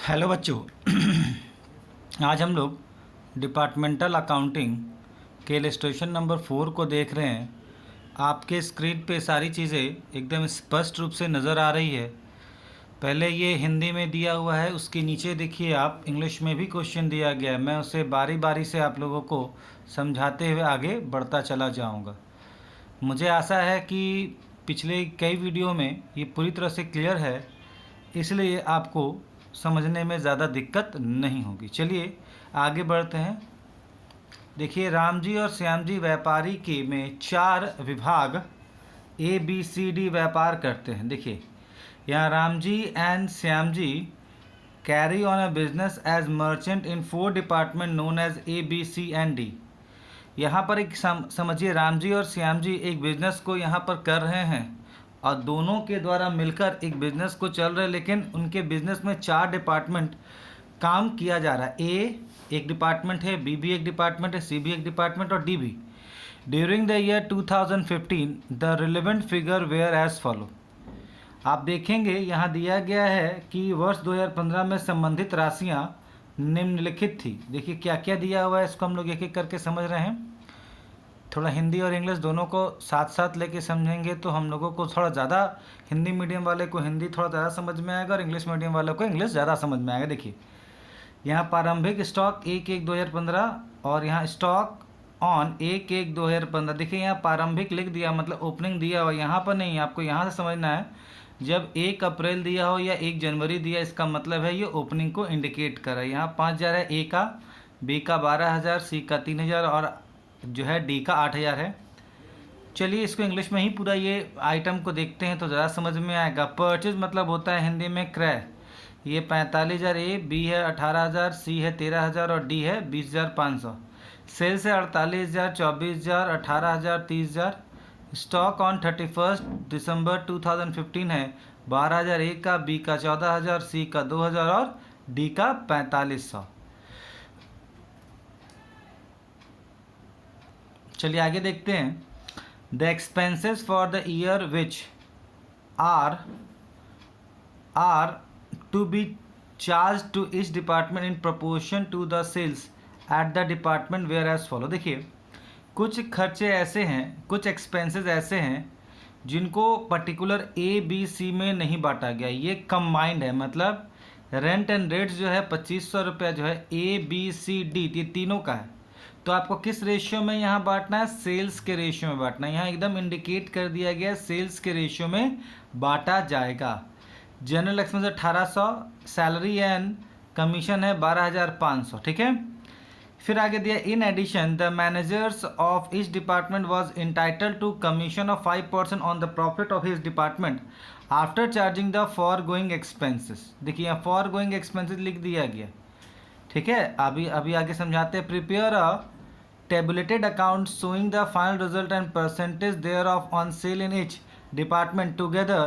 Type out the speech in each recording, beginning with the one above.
Hello बच्चों। आज हम लोग डिपार्टमेंटल अकाउंटिंग के इलस्ट्रेशन नंबर 4 को देख रहे हैं। आपके स्क्रीन पे सारी चीज़ें एकदम स्पष्ट रूप से नज़र आ रही है। पहले ये हिंदी में दिया हुआ है, उसके नीचे देखिए आप इंग्लिश में भी क्वेश्चन दिया गया है। मैं उसे बारी बारी से आप लोगों को समझाते हुए आगे बढ़ता चला जाऊँगा। मुझे आशा है कि पिछले कई वीडियो में ये पूरी तरह से क्लियर है, इसलिए आपको समझने में ज़्यादा दिक्कत नहीं होगी। चलिए आगे बढ़ते हैं। देखिए, राम जी और श्याम जी व्यापारी के में 4 विभाग ABCD व्यापार करते हैं। देखिए यहाँ Ram ji and Shyam ji carry on a business as merchant in 4 department known as ABCD। यहाँ पर एक समझिए, राम जी और श्याम जी एक बिजनेस को यहाँ पर कर रहे हैं और दोनों के द्वारा मिलकर एक बिजनेस को चल रहे हैं, लेकिन उनके बिजनेस में 4 डिपार्टमेंट काम किया जा रहा है। ए एक डिपार्टमेंट है, बी भी एक डिपार्टमेंट है, सी भी एक डिपार्टमेंट और डी भी। During the year 2015 the relevant figure were as follow. आप देखेंगे यहाँ दिया गया है कि वर्ष 2015 में संबंधित राशियाँ निम्नलिखित थी। देखिए क्या क्या दिया हुआ है, इसको हम लोग एक एक करके समझ रहे हैं। थोड़ा हिंदी और इंग्लिश दोनों को साथ साथ लेके समझेंगे तो हम लोगों को थोड़ा ज़्यादा, हिंदी मीडियम वाले को हिंदी थोड़ा ज़्यादा समझ में आएगा और इंग्लिश मीडियम वालों को इंग्लिश ज़्यादा समझ में आएगा। देखिए यहाँ प्रारंभिक स्टॉक 1/1/2015 और यहाँ स्टॉक ऑन 1/1/2015। देखिए यहाँ प्रारंभिक लिख दिया, मतलब ओपनिंग दिया हो, यहाँ पर नहीं, आपको यहाँ से समझना है। जब 1 अप्रैल दिया हो या 1 जनवरी दिया, इसका मतलब है ये ओपनिंग को इंडिकेट कर रहा है। यहाँ 5,000 है, ए का, बी का 12,000, सी का 3,000 और जो है डी का 8,000 है। चलिए इसको इंग्लिश में ही पूरा ये आइटम को देखते हैं तो ज़्यादा समझ में आएगा। परचेज मतलब होता है हिंदी में क्रय। ये 45,000 ए, बी है 18,000, सी है 13,000 और डी है 20,500। सेल्स है 48,000, 24,000, 18,000, 30,000। स्टॉक ऑन 31 दिसंबर 2015 है 12,000 ए का, बी का 14,000, सी का 2,000 और डी का 4500। चलिए आगे देखते हैं। The expenses for the year which are to be charge to each department in proportion to the sales at the department were as follow. देखिए कुछ खर्चे ऐसे हैं, कुछ एक्सपेंसेस ऐसे हैं जिनको पर्टिकुलर ABC में नहीं बांटा गया, ये कंबाइंड है। मतलब रेंट एंड रेट्स जो है 2,500 रुपया जो है ABCD ये तीनों का है। तो आपको किस रेशियो में यहाँ बांटना है? सेल्स के रेशियो में बांटना है। यहाँ एकदम इंडिकेट कर दिया गया है, सेल्स के रेशियो में बांटा जाएगा। General expense 1,800, salary and commission है 12,500। ठीक है, फिर आगे दिया in addition the managers of each department was entitled to commission of 5% on the profit of his department after charging the foregoing expenses. देखिए यहाँ फॉर गोइंग एक्सपेंसेस लिख दिया गया। ठीक है, अभी आगे समझाते हैं। Prepare a tabulated account showing the final result and percentage thereof on sale in each department together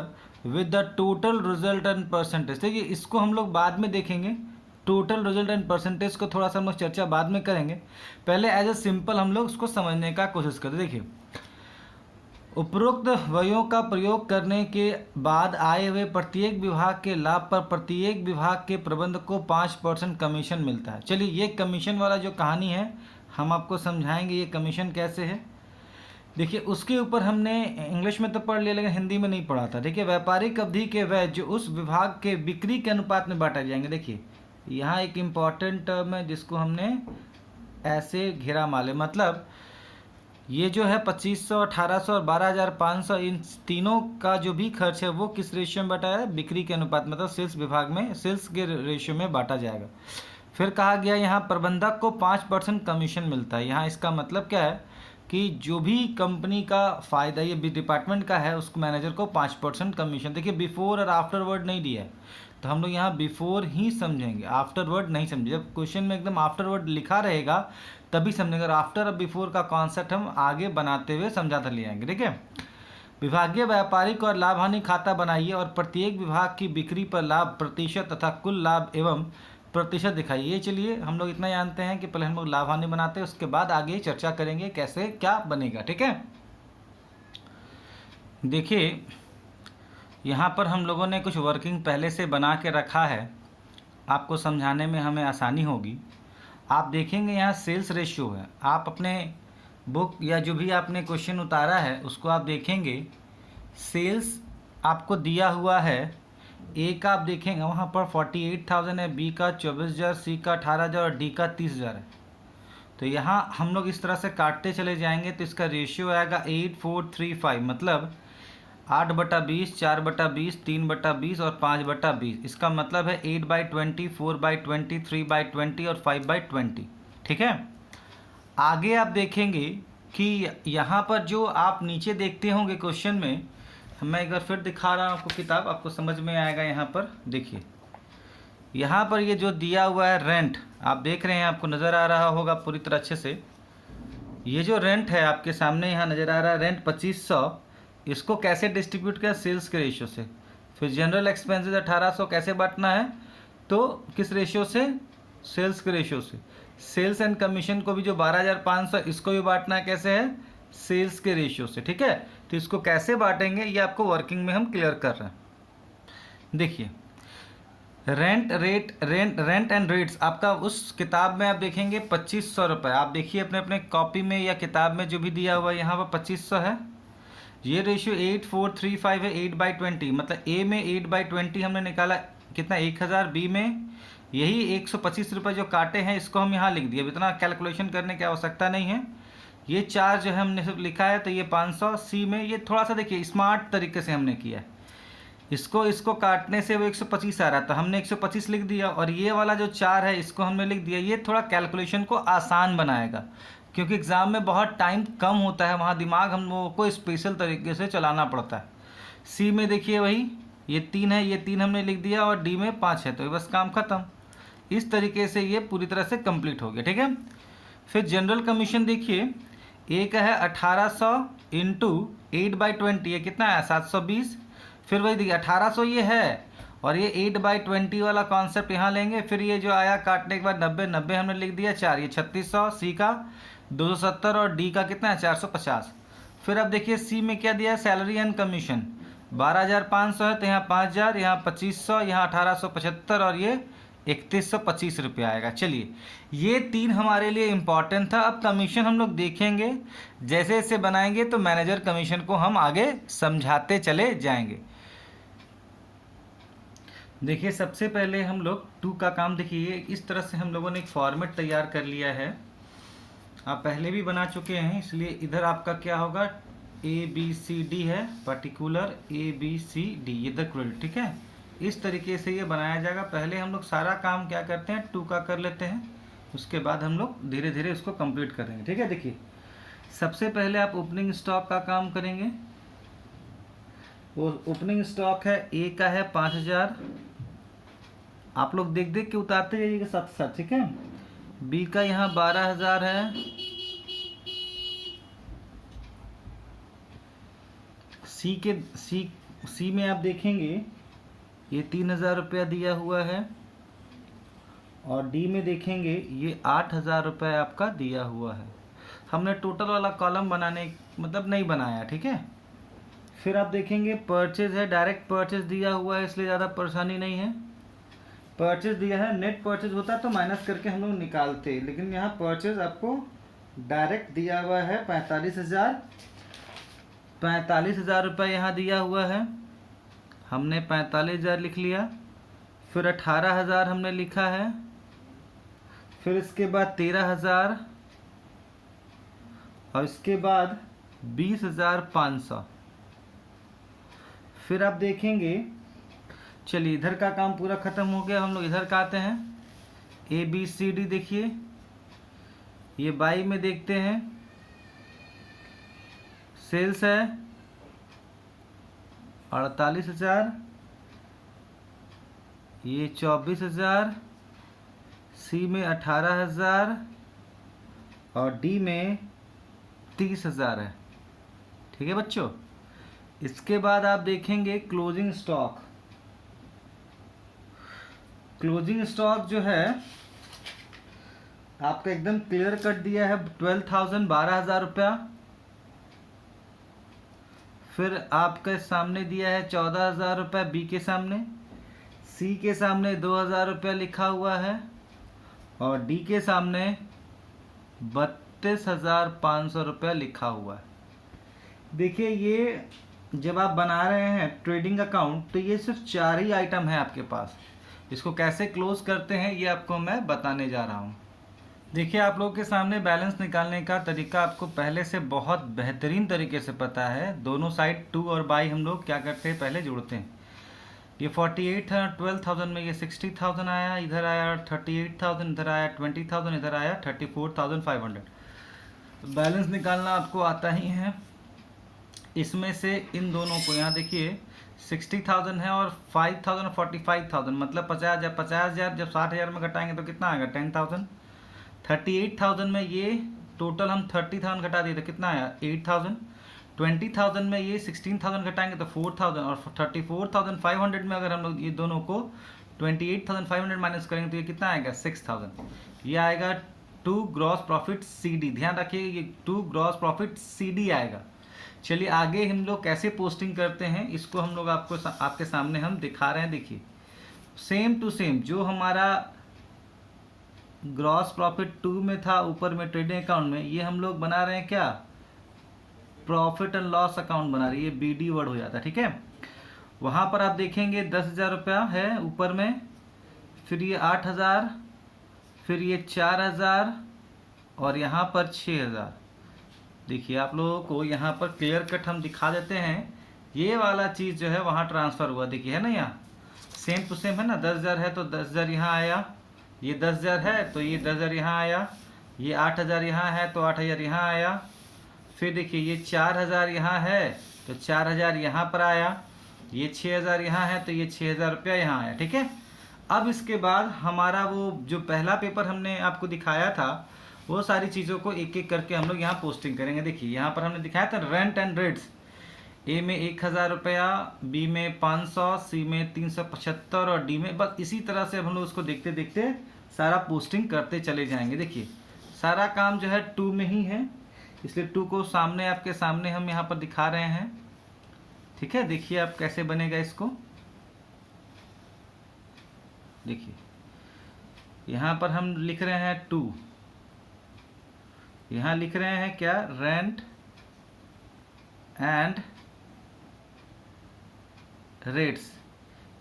with the total result and percentage। देखिए इसको हम लोग बाद में देखेंगे, टोटल रिजल्ट एंड परसेंटेज को थोड़ा सा हम लोग चर्चा बाद में करेंगे। पहले एज ए सिंपल हम लोग उसको समझने का कोशिश करते। देखिए उपरोक्त व्ययों का प्रयोग करने के बाद आए हुए प्रत्येक विभाग के लाभ पर प्रत्येक विभाग के प्रबंधक को 5% कमीशन मिलता है। चलिए ये कमीशन वाला जो कहानी है हम आपको समझाएंगे ये कमीशन कैसे है। देखिए उसके ऊपर हमने इंग्लिश में तो पढ़ लिया लेकिन हिंदी में नहीं पढ़ा था। देखिए व्यापारिक अवधि के व्यय जो उस विभाग के बिक्री के अनुपात में बांटे जाएंगे। देखिए यहाँ एक इम्पॉर्टेंट टर्म है जिसको हमने ऐसे घेरा माले, मतलब ये जो है 2,500, 1,800 और 12,500 इन तीनों का जो भी खर्च है वो किस रेशियो में बांटा है? बिक्री के अनुपात, मतलब सेल्स विभाग में, सेल्स के रेशियो में बांटा जाएगा। फिर कहा गया यहाँ प्रबंधक को 5% कमीशन मिलता है। यहाँ इसका मतलब क्या है कि जो भी कंपनी का फ़ायदा ये डिपार्टमेंट का है उसको मैनेजर को 5% कमीशन। देखिए बिफोर और आफ्टर वर्ड नहीं दिया है तो हम लोग यहाँ बिफोर ही समझेंगे, आफ्टर वर्ड नहीं समझे। जब क्वेश्चन में एकदम आफ्टर वर्ड लिखा रहेगा तभी समझेंगे, और आफ्टर और बिफोर का कॉन्सेप्ट हम आगे बनाते हुए समझाते ले आएंगे। ठीक है, विभागीय व्यापारिक और लाभ हानि खाता बनाइए और प्रत्येक विभाग की बिक्री पर लाभ प्रतिशत तथा कुल लाभ एवं प्रतिशत दिखाइए। चलिए हम लोग इतना जानते हैं कि पहले हम लोग लाभ हानि बनाते हैं, उसके बाद आगे चर्चा करेंगे कैसे क्या बनेगा। ठीक है, देखिए यहाँ पर हम लोगों ने कुछ वर्किंग पहले से बना के रखा है। आपको समझाने में हमें आसानी होगी। आप देखेंगे यहाँ सेल्स रेशियो है, आप अपने बुक या जो भी आपने क्वेश्चन उतारा है उसको आप देखेंगे, सेल्स आपको दिया हुआ है। ए का आप देखेंगे वहाँ पर 48,000 है, बी का 24,000, सी का 18,000 और डी का 30,000 है। तो यहाँ हम लोग इस तरह से काटते चले जाएंगे तो इसका रेशियो आएगा 8,4,3,5, मतलब 8/20, 4/20, 3/20 और 5/20। इसका मतलब है 8/20, 4/20, 3/20 और 5/20। ठीक है। आगे आप देखेंगे कि यहाँ पर जो आप नीचे देखते होंगे क्वेश्चन में, मैं एक बार फिर दिखा रहा हूँ आपको किताब, आपको समझ में आएगा। यहाँ पर देखिए, यहाँ पर ये जो दिया हुआ है रेंट, आप देख रहे हैं, आपको नज़र आ रहा होगा पूरी तरह अच्छे से। ये जो रेंट है आपके सामने यहाँ नज़र आ रहा है, रेंट 2500, इसको कैसे डिस्ट्रीब्यूट किया? सेल्स के रेशियो से। फिर जनरल एक्सपेंसेस 1800 कैसे बांटना है? तो किस रेशियो से? सेल्स के रेशियो से। सेल्स एंड कमीशन को भी जो 12,500, इसको भी बांटना है कैसे है? सेल्स के रेशियो से। ठीक है। तो इसको कैसे बांटेंगे ये आपको वर्किंग में हम क्लियर कर रहे हैं। देखिए, रेंट एंड रेट्स आपका उस किताब में आप देखेंगे 2500 रुपये। आप देखिए अपने अपने कॉपी में या किताब में जो भी दिया हुआ है यहाँ पर 2500 है। ये रेशियो 8,4,3,5 है, 8/20, मतलब ए में 8/20 हमने निकाला कितना? 1,000। बी में यही 125 रुपये जो काटे हैं इसको हम यहाँ लिख दिए। अब इतना कैलकुलेशन करने की आवश्यकता नहीं है। ये 4 जो है हमने सिर्फ लिखा है तो ये 500। सी में ये थोड़ा सा देखिए स्मार्ट तरीके से हमने किया है, इसको काटने से वो 125 आ रहा था, हमने 125 लिख दिया। और ये वाला जो 4 है इसको हमने लिख दिया। ये थोड़ा कैलकुलेशन को आसान बनाएगा, क्योंकि एग्ज़ाम में बहुत टाइम कम होता है, वहाँ दिमाग हम लोगों को स्पेशल तरीके से चलाना पड़ता है। सी में देखिए वही ये 3 है, ये 3 हमने लिख दिया, और डी में 5 है, तो बस काम ख़त्म। इस तरीके से ये पूरी तरह से कंप्लीट हो गया। ठीक है। फिर जनरल कमीशन देखिए, ए का है 1800 इंटू 8/20, ये कितना है? 720। फिर वही देखिए 1800 ये है, और ये 8/20 वाला कॉन्सेप्ट यहाँ लेंगे। फिर ये जो आया काटने के बाद 90 हमने लिख दिया, 4, ये 3600, सी का 270 और डी का कितना है? 450। फिर अब देखिए सी में क्या दिया है? सैलरी एंड कमीशन 12,500 है, तो यहाँ 5,000, यहाँ 2500, यहाँ 1875 और ये 3125 रुपये आएगा। चलिए, ये 3 हमारे लिए इम्पॉर्टेंट था। अब कमीशन हम लोग देखेंगे, जैसे जैसे बनाएंगे तो मैनेजर कमीशन को हम आगे समझाते चले जाएंगे। देखिए, सबसे पहले हम लोग 2 का काम देखिए, इस तरह से हम लोगों ने एक फॉर्मेट तैयार कर लिया है। आप पहले भी बना चुके हैं, इसलिए इधर आपका क्या होगा? ABCD है, पर्टिकुलर ABCD, ये द क्रेडिट। ठीक है। इस तरीके से ये बनाया जाएगा। पहले हम लोग सारा काम क्या करते हैं? 2 का कर लेते हैं, उसके बाद हम लोग धीरे धीरे उसको कंप्लीट करेंगे। ठीक है। देखिए, सबसे पहले आप ओपनिंग स्टॉक का काम करेंगे। वो ओपनिंग स्टॉक है, ए का है 5,000, आप लोग देख देख के उतारते जाइएगा साथ साथ। ठीक है। बी का यहाँ 12,000 है, सी में आप देखेंगे ये 3,000 रुपया दिया हुआ है, और डी में देखेंगे ये 8,000 रुपये आपका दिया हुआ है। हमने टोटल वाला कॉलम बनाने मतलब नहीं बनाया। ठीक है। फिर आप देखेंगे परचेज है, डायरेक्ट परचेज दिया हुआ है, इसलिए ज़्यादा परेशानी नहीं है। परचेज दिया है, नेट परचेज होता तो माइनस करके हम लोग निकालते, लेकिन यहाँ परचेज आपको डायरेक्ट दिया हुआ है 45,000 रुपये यहाँ दिया हुआ है, हमने 45,000 लिख लिया। फिर 18,000 हमने लिखा है, फिर इसके बाद 13,000, और इसके बाद 20,500। फिर आप देखेंगे, चलिए इधर का काम पूरा ख़त्म हो गया, हम लोग इधर का आते हैं। ABCD देखिए, ये बाई में देखते हैं, सेल्स है 48,000, ये 24,000, सी में 18,000 और डी में 30,000 है। ठीक है बच्चों। इसके बाद आप देखेंगे क्लोजिंग स्टॉक। क्लोजिंग स्टॉक जो है आपका एकदम क्लियर कट दिया है, 12,000, 12,000 रुपया। फिर आपके सामने दिया है 14,000 रुपये बी के सामने। सी के सामने 2000 रुपया लिखा हुआ है और डी के सामने 32,500 रुपया लिखा हुआ है। देखिए ये जब आप बना रहे हैं ट्रेडिंग अकाउंट तो ये सिर्फ 4 ही आइटम है आपके पास। इसको कैसे क्लोज करते हैं ये आपको मैं बताने जा रहा हूँ। देखिए आप लोगों के सामने बैलेंस निकालने का तरीका आपको पहले से बहुत बेहतरीन तरीके से पता है। दोनों साइड टू और बाई हम लोग क्या करते हैं, पहले जोड़ते हैं। ये 48 था, 12,000 में ये 60,000 आया, इधर आया 38,000, इधर आया 20,000, इधर आया 34,500। तो बैलेंस निकालना आपको आता ही है। इसमें से इन दोनों को यहाँ देखिए 60,000 है और 5,000 और 45,000 मतलब 50,000। 50,000 जब 60,000 में घटाएंगे तो कितना आएगा, 10,000। 38,000 में ये टोटल हम 30,000 घटा दिए तो कितना आया, 8,000। 20,000 में ये 16,000 घटाएंगे तो 4,000 और 34,500 में अगर हम लोग ये दोनों को 28,500 माइनस करेंगे तो ये कितना आएगा, 6,000। ये आएगा टू ग्रॉस प्रॉफिट CD। ध्यान रखिए ये टू ग्रॉस प्रॉफिट CD आएगा। चलिए आगे हम लोग कैसे पोस्टिंग करते हैं इसको हम लोग आपके सामने हम दिखा रहे हैं। देखिए सेम टू सेम जो हमारा ग्रॉस प्रॉफिट 2 में था ऊपर में ट्रेडिंग अकाउंट में, ये हम लोग बना रहे हैं क्या, प्रॉफिट एंड लॉस अकाउंट बना रही है। BD वर्ड हो जाता है, ठीक है। वहाँ पर आप देखेंगे 10,000 रुपया है ऊपर में, फिर ये 8,000, फिर ये 4,000 और यहाँ पर 6,000। देखिए आप लोगों को यहाँ पर क्लियर कट हम दिखा देते हैं। ये वाला चीज़ जो है वहाँ ट्रांसफ़र हुआ, देखिए है ना, यहाँ सेम टू सेम है ना। 10,000 है तो 10,000 यहाँ आया, ये 10,000 है तो ये 10,000 यहाँ आया, ये 8,000 यहाँ है तो 8,000 यहाँ आया। फिर देखिए ये 4,000 यहाँ है तो 4,000 यहाँ पर आया, ये 6,000 यहाँ है तो ये 6,000 रुपया यहाँ आया, ठीक है। अब इसके बाद हमारा वो जो पहला पेपर हमने आपको दिखाया था वो सारी चीज़ों को एक एक करके हम लोग यहाँ पोस्टिंग करेंगे। देखिए यहाँ पर हमने दिखाया था रेंट एंड रेट्स। ए में 1,000 रुपया, बी में 500, सी में 375 और डी में, बस इसी तरह से हम लोग उसको देखते देखते सारा पोस्टिंग करते चले जाएंगे। देखिए सारा काम जो है 2 में ही है, इसलिए 2 को सामने आपके सामने हम यहाँ पर दिखा रहे हैं, ठीक है। देखिए आप कैसे बनेगा इसको। देखिए यहाँ पर हम लिख रहे हैं 2, यहाँ लिख रहे हैं क्या, रेंट एंड रेट्स।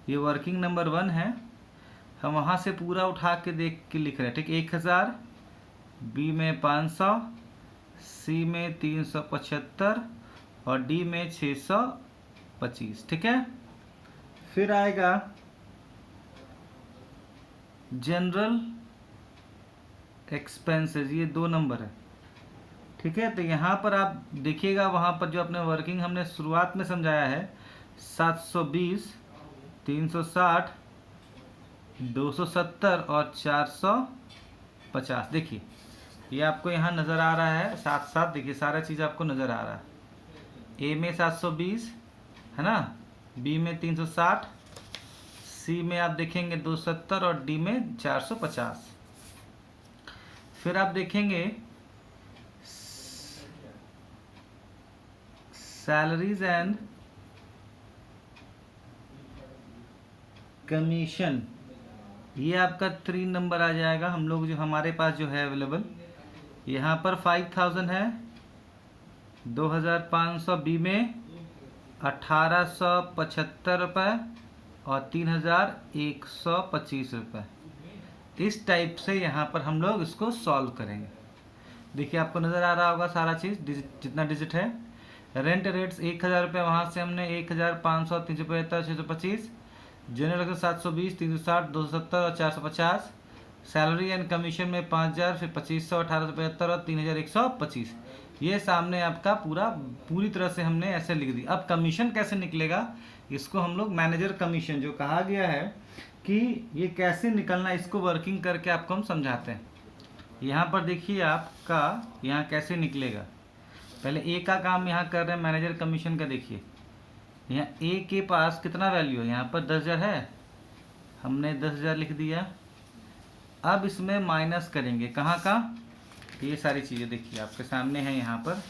ये वर्किंग नंबर 1 है, हम वहाँ से पूरा उठा के देख के लिख रहे हैं, ठीक। 1,000, बी में 500, सी में 375 और डी में 625, ठीक है। फिर आएगा जनरल एक्सपेंसेस, ये 2 नंबर है, ठीक है। तो यहाँ पर आप देखिएगा वहाँ पर जो अपने वर्किंग हमने शुरुआत में समझाया है 720, 360, 270 और 450। देखिए ये आपको यहाँ नज़र आ रहा है साथ साथ, देखिए सारा चीज़ आपको नज़र आ रहा है। ए में 720 है ना, बी में 360, सी में आप देखेंगे 270 और डी में 450। फिर आप देखेंगे सैलरीज एंड कमीशन, ये आपका 3 नंबर आ जाएगा। हम लोग जो हमारे पास जो है अवेलेबल, यहाँ पर 5,000 है, 2,500 बी में, 1,875 रुपये और 3,125 रुपये। इस टाइप से यहाँ पर हम लोग इसको सॉल्व करेंगे। देखिए आपको नज़र आ रहा होगा सारा चीज़, जितना डिजिट है। रेंट रेट्स 1,000 रुपये, वहाँ से हमने 1,500, 375, 625, जनरल 720, 360, 270 और 450। सैलरी एंड कमीशन में 5,000, फिर 2,500, 1,875 और 3,125। ये सामने आपका पूरी तरह से हमने ऐसे लिख दी। अब कमीशन कैसे निकलेगा, इसको हम लोग मैनेजर कमीशन जो कहा गया है कि ये कैसे निकलना, इसको वर्किंग करके आपको हम समझाते हैं। यहाँ पर देखिए आपका यहाँ कैसे निकलेगा। पहले ए का काम यहाँ कर रहे हैं मैनेजर कमीशन का। देखिए यहाँ ए के पास कितना वैल्यू है, यहाँ पर 10,000 है, हमने 10,000 लिख दिया। अब इसमें माइनस करेंगे कहाँ का, ये सारी चीज़ें देखिए आपके सामने है। यहाँ पर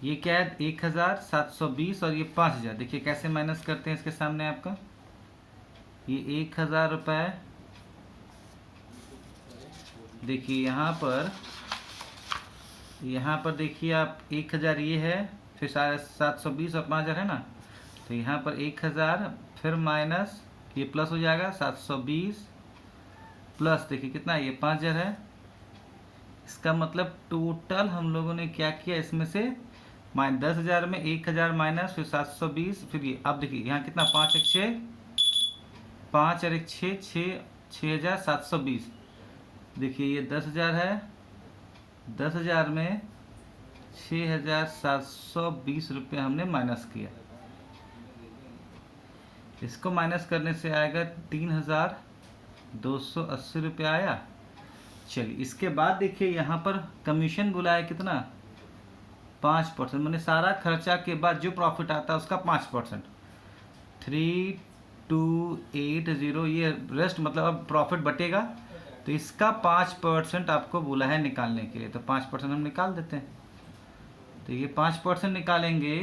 ये क्या है, 1,720 और ये 5,000। देखिए कैसे माइनस करते हैं इसके सामने आपका, ये 1000 रुपये। देखिए यहाँ पर देखिए आप 1000 ये है, फिर 720 और 5000 है ना, तो यहाँ पर 1000 फिर माइनस ये प्लस हो जाएगा 720 प्लस देखिए कितना ये 5000 है। इसका मतलब टोटल हम लोगों ने क्या किया, इसमें से 10,000 में 1000 माइनस फिर 720 फिर ये। अब देखिए यहाँ कितना 5 एक 6 5 और एक 6 6,720। देखिए ये 10,000 है, 10,000 में 6,720 रुपये हमने माइनस किया। इसको माइनस करने से आएगा 3,280 रुपये आया। चलिए इसके बाद देखिए यहाँ पर कमीशन बोला है कितना 5%, मैंने सारा खर्चा के बाद जो प्रॉफिट आता है उसका 5%, 3280 ये रेस्ट मतलब अब प्रॉफिट बटेगा, तो इसका 5% आपको बोला है निकालने के लिए, तो 5% हम निकाल देते हैं। तो ये 5% निकालेंगे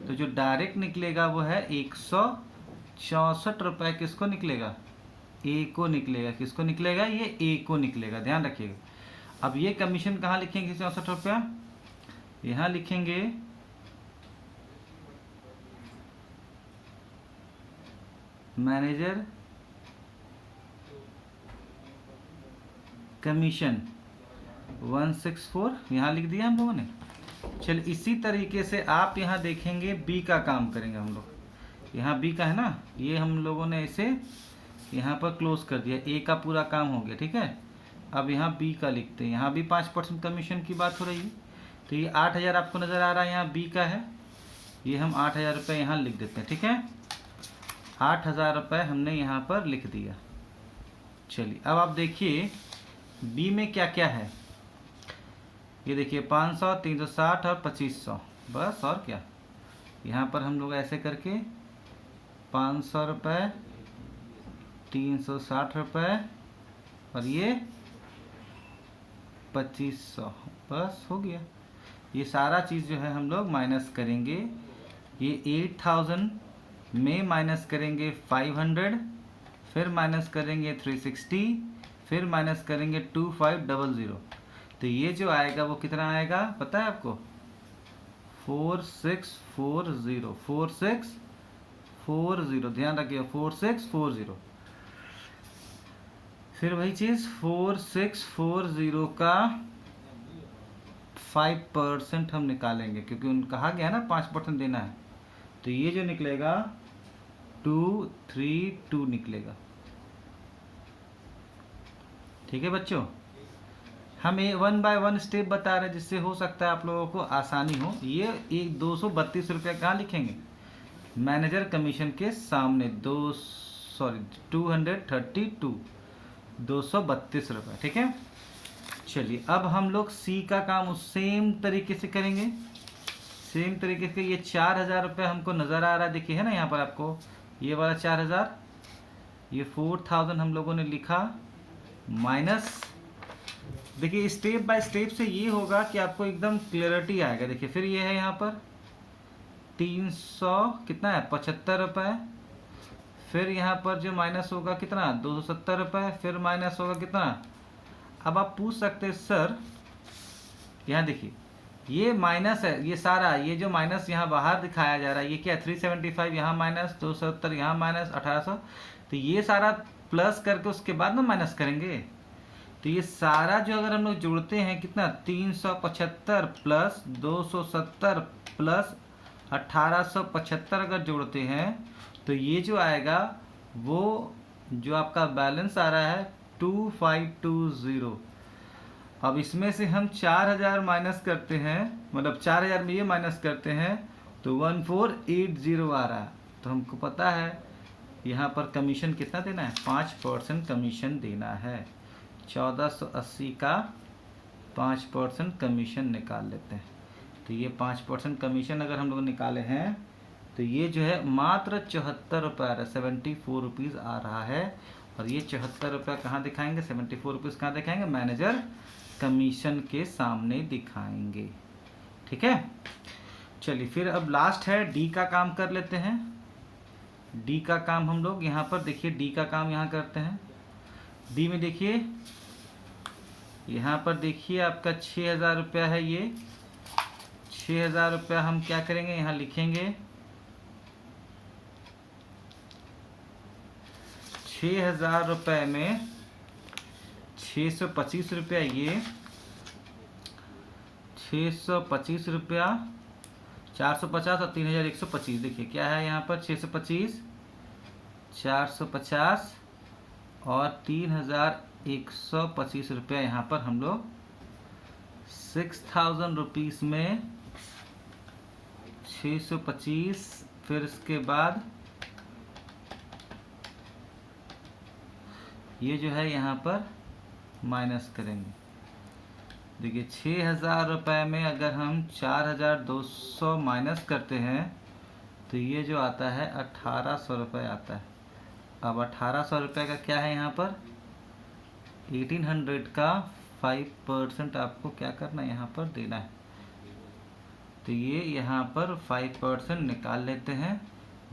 तो जो डायरेक्ट निकलेगा वो है 164 रुपये। किसको निकलेगा, ए को निकलेगा। किसको निकलेगा, ये ए को निकलेगा, ध्यान रखिएगा। अब ये कमीशन कहाँ लिखेंगे 64 रुपया, यहाँ लिखेंगे मैनेजर कमीशन 164, यहाँ लिख दिया हम लोगों ने। चलिए इसी तरीके से आप यहाँ देखेंगे बी का काम करेंगे हम लोग। यहाँ बी का है ना, ये हम लोगों ने इसे यहाँ पर क्लोज कर दिया, ए का पूरा काम हो गया, ठीक है। अब यहाँ बी का लिखते हैं, यहाँ भी 5% कमीशन की बात हो रही है। तो ये 8,000 आपको नज़र आ रहा है, यहाँ बी का है, ये हम 8,000 रुपये यहाँ लिख देते हैं, ठीक है। 8,000 रुपये हमने यहाँ पर लिख दिया। चलिए अब आप देखिए बी में क्या क्या है, ये देखिए 500, 360 और 2500, बस और क्या। यहाँ पर हम लोग ऐसे करके 500 रुपये, 360 रुपये और ये 2500, बस हो गया। ये सारा चीज़ जो है हम लोग माइनस करेंगे। ये 8000 में माइनस करेंगे 500, फिर माइनस करेंगे 360, फिर माइनस करेंगे 2500। तो ये जो आएगा वो कितना आएगा पता है आपको, 4640, 4640, ध्यान रखिए 4640। फिर वही चीज़ 4640 का 5% हम निकालेंगे, क्योंकि उन कहा गया ना 5% देना है। तो ये जो निकलेगा 232 निकलेगा, ठीक है बच्चों। हम ये 1 बाय 1 स्टेप बता रहे हैं जिससे हो सकता है आप लोगों को आसानी हो। ये एक 232 रुपये कहाँ लिखेंगे, मैनेजर कमीशन के सामने 232 रुपये, ठीक है। चलिए अब हम लोग सी का काम उस सेम तरीके से करेंगे। सेम तरीके से ये 4,000 रुपये हमको नज़र आ रहा है, देखिए है ना यहाँ पर आपको ये वाला 4,000, ये 4,000 हम लोगों ने लिखा माइनस। देखिए स्टेप बाय स्टेप से ये होगा कि आपको एकदम क्लियरिटी आएगा। देखिए फिर ये है यहाँ पर 300 कितना है 75 रुपये, फिर यहाँ पर जो माइनस होगा कितना 270 रुपये, फिर माइनस होगा कितना। अब आप पूछ सकते हैं सर, यहाँ देखिए ये माइनस है, ये सारा ये जो माइनस यहाँ बाहर दिखाया जा रहा है ये क्या 375 यहाँ माइनस 270 यहाँ माइनस 1800, तो ये सारा प्लस करके उसके बाद ना माइनस करेंगे। तो ये सारा जो अगर हम लोग जोड़ते हैं कितना 375 प्लस 270 प्लस 1875 अगर जोड़ते हैं तो ये जो आएगा वो जो आपका बैलेंस आ रहा है 2520। अब इसमें से हम 4,000 माइनस करते हैं, मतलब 4,000 में ये माइनस करते हैं तो 1480 आ रहा है। तो हमको पता है यहाँ पर कमीशन कितना देना है, 5% कमीशन देना है। 1480 का 5% कमीशन निकाल लेते हैं। तो ये 5% कमीशन अगर हम लोग निकाले हैं तो ये जो है मात्र 74 रुपये आ रहा है, 74 रुपीज़ आ रहा है। और ये 74 रुपये कहाँ दिखाएंगे, 74 रुपीज़ कहाँ दिखाएंगे, मैनेजर कमीशन के सामने दिखाएंगे, ठीक है। चलिए फिर अब लास्ट है डी का काम कर लेते हैं। डी का काम हम लोग यहाँ पर देखिए, डी का काम यहाँ करते हैं। डी में देखिए यहाँ पर देखिए आपका 6,000 रुपया है। ये 6,000 रुपया हम क्या करेंगे, यहाँ लिखेंगे 6,000 रुपये में 625 रुपया, ये 625 रुपया, 450 और 3,125। देखिए क्या है यहाँ पर, 625, 450 और 3,125 रुपया। यहाँ पर हम लोग 6,000 रुपीज़ में 625, फिर इसके बाद ये जो है यहाँ पर माइनस करेंगे। देखिए 6,000 रुपये में अगर हम 4,200 माइनस करते हैं तो ये जो आता है 1,800 रुपये आता है। अब 1,800 रुपये का क्या है यहाँ पर, 1,800 का 5% आपको क्या करना है, यहाँ पर देना है। तो ये यहाँ पर 5% निकाल लेते हैं।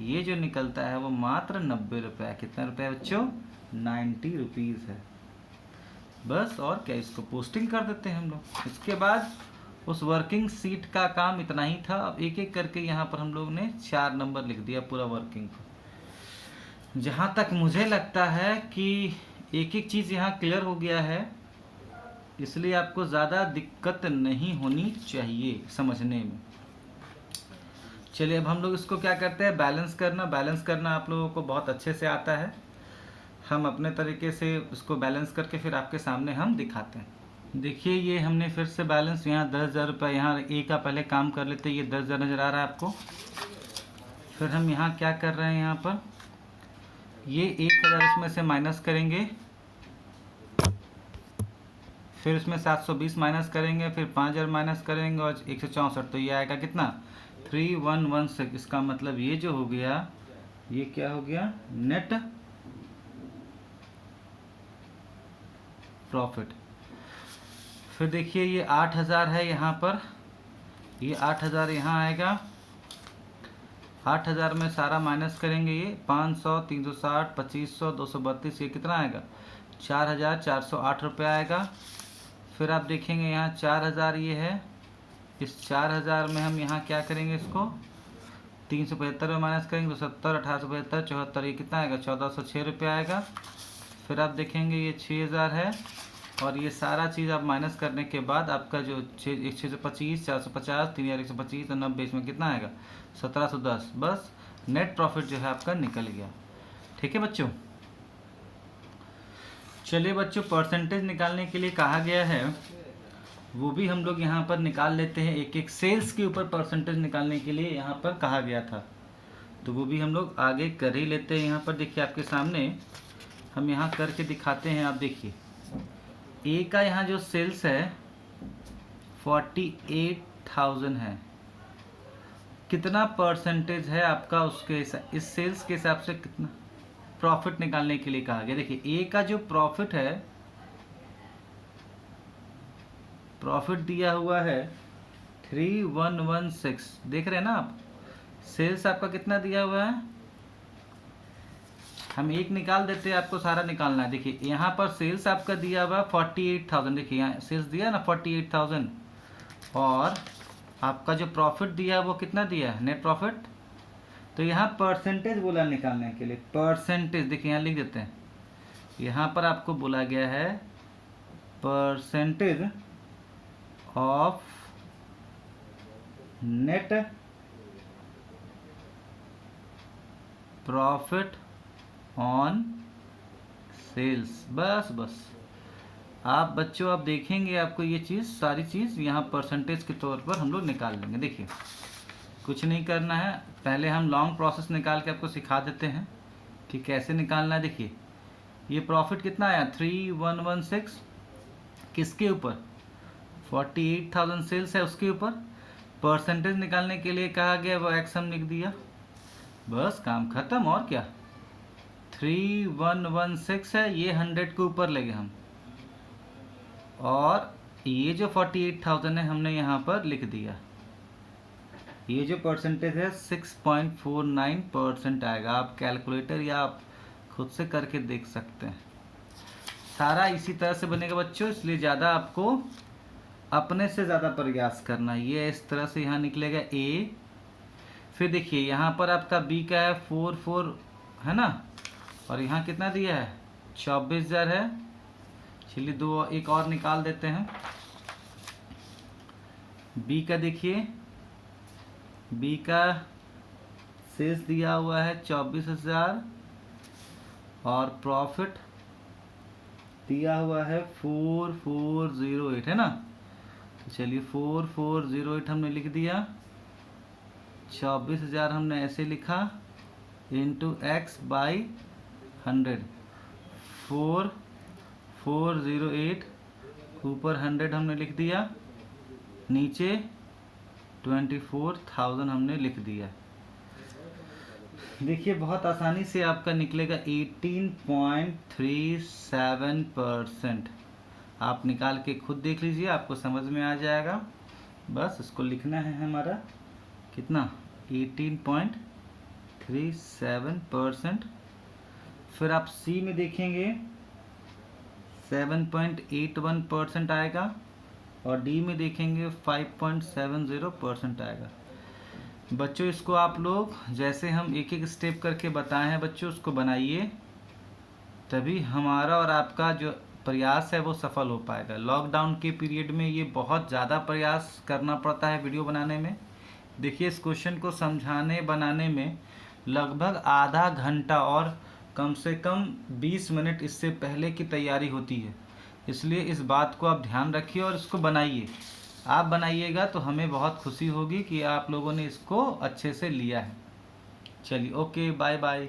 ये जो निकलता है वो मात्र 90 रुपये। कितना रुपये बच्चों, 90 रुपीज़ है बस। और क्या, इसको पोस्टिंग कर देते हैं हम लोग। इसके बाद उस वर्किंग सीट का काम इतना ही था। अब एक एक करके यहाँ पर हम लोग ने 4 नंबर लिख दिया पूरा वर्किंग को। जहाँ तक मुझे लगता है कि एक एक चीज़ यहाँ क्लियर हो गया है, इसलिए आपको ज़्यादा दिक्कत नहीं होनी चाहिए समझने में। चलिए अब हम लोग इसको क्या करते हैं, बैलेंस करना। बैलेंस करना आप लोगों को बहुत अच्छे से आता है। हम अपने तरीके से इसको बैलेंस करके फिर आपके सामने हम दिखाते हैं। देखिए ये हमने फिर से बैलेंस, यहाँ 10,000 रुपये, यहाँ ए का पहले काम कर लेते हैं। ये 10,000 नज़र आ रहा है आपको। फिर हम यहाँ क्या कर रहे हैं, यहाँ पर ये 1,000 इसमें से माइनस करेंगे, फिर इसमें 720 माइनस करेंगे, फिर 5,000 माइनस करेंगे और 164। तो ये आएगा कितना, 3,116। इसका मतलब ये जो हो गया, ये क्या हो गया, नेट प्रॉफिट। फिर देखिए ये 8,000 है यहाँ पर, ये 8,000 यहाँ आएगा। 8,000 में सारा माइनस करेंगे, ये 500, 360, 2500, 232, ये कितना आएगा, 4,408 रुपये आएगा। फिर आप देखेंगे यहाँ 4,000 ये है। इस 4,000 में हम यहाँ क्या करेंगे, इसको 375 में माइनस करेंगे, 270, 1875, 74, ये कितना आएगा, 1,406 रुपये आएगा। फिर आप देखेंगे ये 6,000 है, और ये सारा चीज़ आप माइनस करने के बाद आपका जो 625, 450, 3,125 और 90, इसमें कितना आएगा, 1,710। बस नेट प्रॉफिट जो है आपका निकल गया। ठीक है बच्चों। चलिए बच्चों, परसेंटेज निकालने के लिए कहा गया है, वो भी हम लोग यहाँ पर निकाल लेते हैं। एक एक सेल्स के ऊपर परसेंटेज निकालने के लिए यहाँ पर कहा गया था, तो वो भी हम लोग आगे कर ही लेते हैं। यहाँ पर देखिए आपके सामने हम यहाँ करके दिखाते हैं। आप देखिए ए का यहाँ जो सेल्स है 48,000 है। कितना परसेंटेज है आपका उसके, इस सेल्स के हिसाब से कितना प्रॉफिट निकालने के लिए कहा गया। देखिए ए का जो प्रॉफिट है, प्रॉफिट दिया हुआ है 3,116। देख रहे हैं ना आप, सेल्स आपका कितना दिया हुआ है, हम एक निकाल देते हैं, आपको सारा निकालना है। देखिए यहाँ पर सेल्स आपका दिया हुआ 48,000। देखिए यहाँ सेल्स दिया ना 48,000, और आपका जो प्रॉफिट दिया है वो कितना दिया है, नेट प्रॉफिट। तो यहाँ परसेंटेज बोला निकालने के लिए, परसेंटेज देखिए यहाँ लिख देते हैं। यहाँ पर आपको बोला गया है percentage of net profit on sales. बस आप बच्चों आप देखेंगे, आपको ये चीज़ सारी चीज़ यहाँ परसेंटेज के तौर पर हम लोग निकाल लेंगे। देखिए कुछ नहीं करना है, पहले हम लॉन्ग प्रोसेस निकाल के आपको सिखा देते हैं कि कैसे निकालना है। देखिए ये प्रॉफिट कितना आया, 3,116। किसके ऊपर, 48,000 सेल्स है उसके ऊपर। परसेंटेज निकालने के लिए कहा गया, वो एक्स हम लिख दिया, बस काम खत्म। और क्या, 3,116 है, ये 100 के ऊपर लगे हम, और ये जो 48,000 है हमने यहाँ पर लिख दिया। ये जो परसेंटेज है 6.49% आएगा। आप कैलकुलेटर या आप खुद से करके देख सकते हैं। सारा इसी तरह से बनेगा बच्चों, इसलिए ज़्यादा आपको अपने से ज़्यादा प्रयास करना है। ये इस तरह से यहाँ निकलेगा ए, फिर देखिए यहाँ पर आपका बी का है 4 है ना, और यहाँ कितना दिया है 24,000 है। चलिए एक और निकाल देते हैं। बी का देखिए, बी का शेष दिया हुआ है 24,000 और प्रॉफिट दिया हुआ है 4408 है ना। तो चलिए 4408 हमने लिख दिया, 24,000 हमने ऐसे लिखा इंटू x बाई 100, 4408 ऊपर 100 हमने लिख दिया, नीचे 24,000 हमने लिख दिया। देखिए बहुत आसानी से आपका निकलेगा 18.37%। आप निकाल के खुद देख लीजिए, आपको समझ में आ जाएगा। बस इसको लिखना है हमारा कितना 18.37%। फिर आप सी में देखेंगे 7.81% आएगा और डी में देखेंगे 5.70% आएगा। बच्चों इसको आप लोग जैसे हम एक एक स्टेप करके बताए हैं बच्चों, उसको बनाइए, तभी हमारा और आपका जो प्रयास है वो सफल हो पाएगा। लॉकडाउन के पीरियड में ये बहुत ज़्यादा प्रयास करना पड़ता है वीडियो बनाने में। देखिए इस क्वेश्चन को समझाने बनाने में लगभग आधा घंटा और कम से कम 20 मिनट इससे पहले की तैयारी होती है। इसलिए इस बात को आप ध्यान रखिए और इसको बनाइए। आप बनाइएगा तो हमें बहुत खुशी होगी कि आप लोगों ने इसको अच्छे से लिया है। चलिए ओके, बाय बाय।